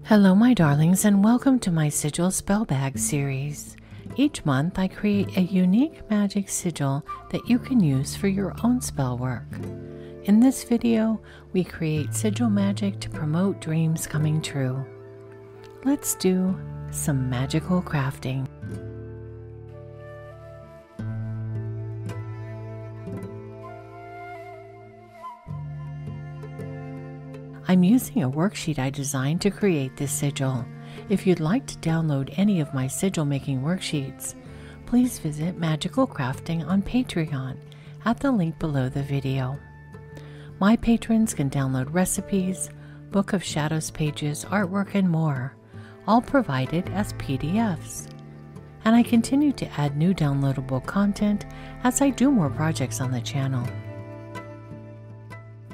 Hello my darlings, and welcome to my Sigil Spell Bag series. Each month I create a unique magic sigil that you can use for your own spell work. In this video, we create sigil magic to promote dreams coming true. Let's do some magical crafting. I'm using a worksheet I designed to create this sigil. If you'd like to download any of my sigil making worksheets, please visit Magical Crafting on Patreon at the link below the video. My patrons can download recipes, Book of Shadows pages, artwork, and more, all provided as PDFs. And I continue to add new downloadable content as I do more projects on the channel.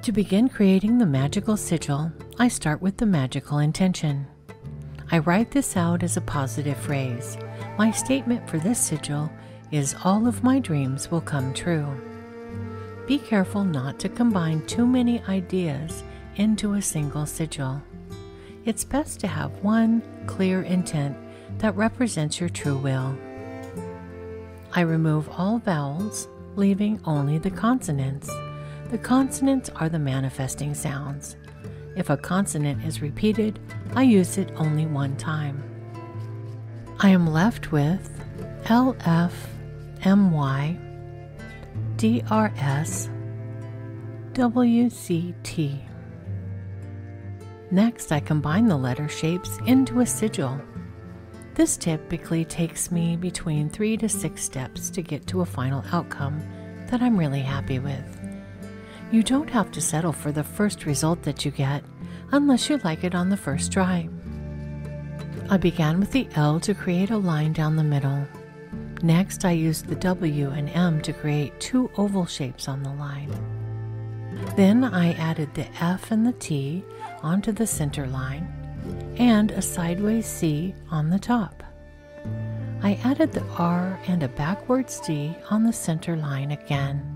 To begin creating the magical sigil, I start with the magical intention. I write this out as a positive phrase. My statement for this sigil is all of my dreams will come true. Be careful not to combine too many ideas into a single sigil. It's best to have one clear intent that represents your true will. I remove all vowels, leaving only the consonants. The consonants are the manifesting sounds. If a consonant is repeated, I use it only one time. I am left with LF, MY, DRS, WCT. Next, I combine the letter shapes into a sigil. This typically takes me between 3 to 6 steps to get to a final outcome that I'm really happy with. You don't have to settle for the first result that you get unless you like it on the first try. I began with the L to create a line down the middle. Next, I used the W and M to create 2 oval shapes on the line. Then I added the F and the T onto the center line and a sideways C on the top. I added the R and a backwards D on the center line again.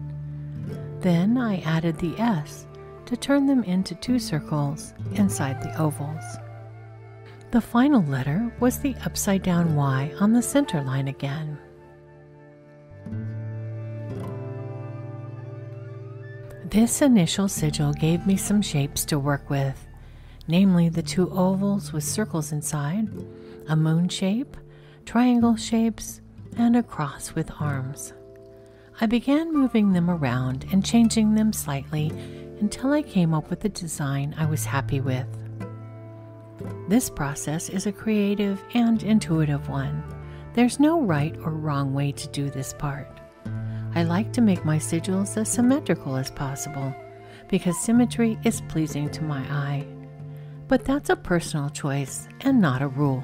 Then I added the S to turn them into 2 circles inside the ovals. The final letter was the upside down Y on the center line again. This initial sigil gave me some shapes to work with, namely the 2 ovals with circles inside, a moon shape, triangle shapes, and a cross with arms. I began moving them around and changing them slightly until I came up with a design I was happy with. This process is a creative and intuitive one. There's no right or wrong way to do this part. I like to make my sigils as symmetrical as possible because symmetry is pleasing to my eye. But that's a personal choice and not a rule.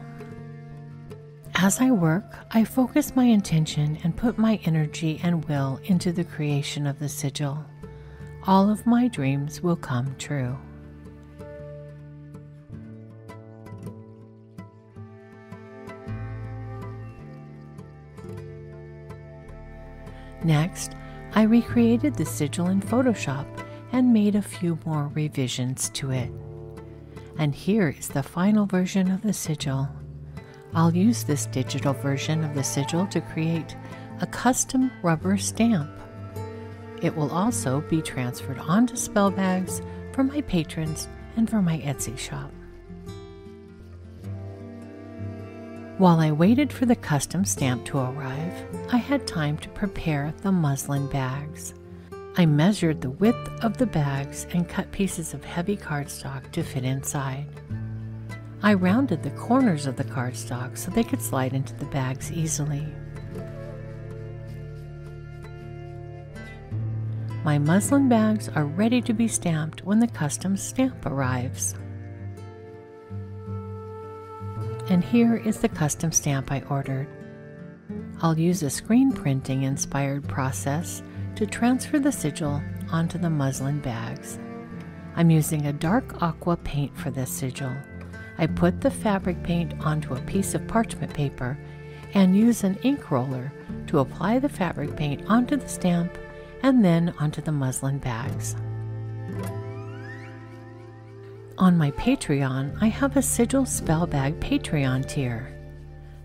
As I work, I focus my intention and put my energy and will into the creation of the sigil. All of my dreams will come true. Next, I recreated the sigil in Photoshop and made a few more revisions to it. And here is the final version of the sigil. I'll use this digital version of the sigil to create a custom rubber stamp. It will also be transferred onto spell bags for my patrons and for my Etsy shop. While I waited for the custom stamp to arrive, I had time to prepare the muslin bags. I measured the width of the bags and cut pieces of heavy cardstock to fit inside. I rounded the corners of the cardstock so they could slide into the bags easily. My muslin bags are ready to be stamped when the custom stamp arrives. And here is the custom stamp I ordered. I'll use a screen printing inspired process to transfer the sigil onto the muslin bags. I'm using a dark aqua paint for this sigil. I put the fabric paint onto a piece of parchment paper and use an ink roller to apply the fabric paint onto the stamp and then onto the muslin bags. On my Patreon, I have a Sigil Spell Bag Patreon tier.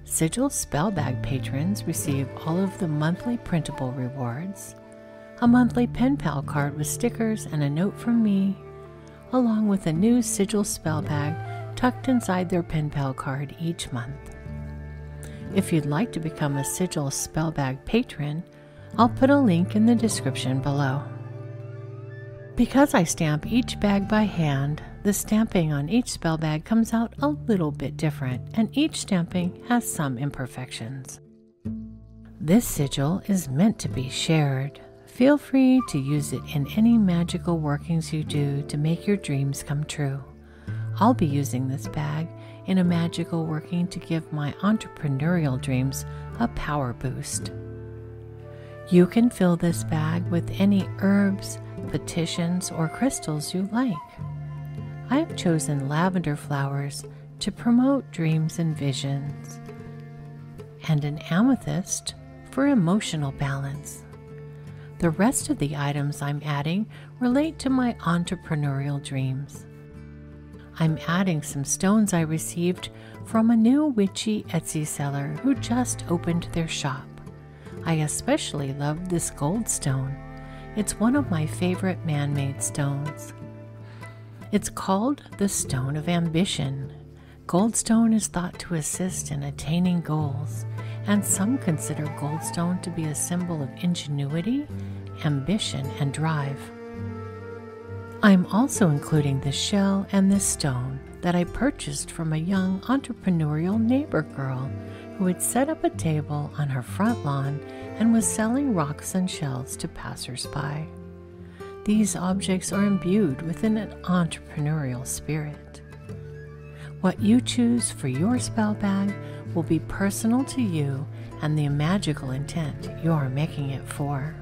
Sigil Spell Bag patrons receive all of the monthly printable rewards, a monthly pen pal card with stickers and a note from me, along with a new Sigil Spell Bag tucked inside their pen pal card each month. If you'd like to become a Sigil Spell Bag patron, I'll put a link in the description below. Because I stamp each bag by hand, the stamping on each spell bag comes out a little bit different, and each stamping has some imperfections. This sigil is meant to be shared. Feel free to use it in any magical workings you do to make your dreams come true. I'll be using this bag in a magical working to give my entrepreneurial dreams a power boost. You can fill this bag with any herbs, petitions, or crystals you like. I have chosen lavender flowers to promote dreams and visions, and an amethyst for emotional balance. The rest of the items I'm adding relate to my entrepreneurial dreams. I'm adding some stones I received from a new witchy Etsy seller who just opened their shop. I especially love this gold stone. It's one of my favorite man-made stones. It's called the Stone of Ambition. Goldstone is thought to assist in attaining goals, and some consider goldstone to be a symbol of ingenuity, ambition, and drive. I'm also including this shell and this stone that I purchased from a young entrepreneurial neighbor girl who had set up a table on her front lawn and was selling rocks and shells to passers-by. These objects are imbued with an entrepreneurial spirit. What you choose for your spell bag will be personal to you and the magical intent you're making it for.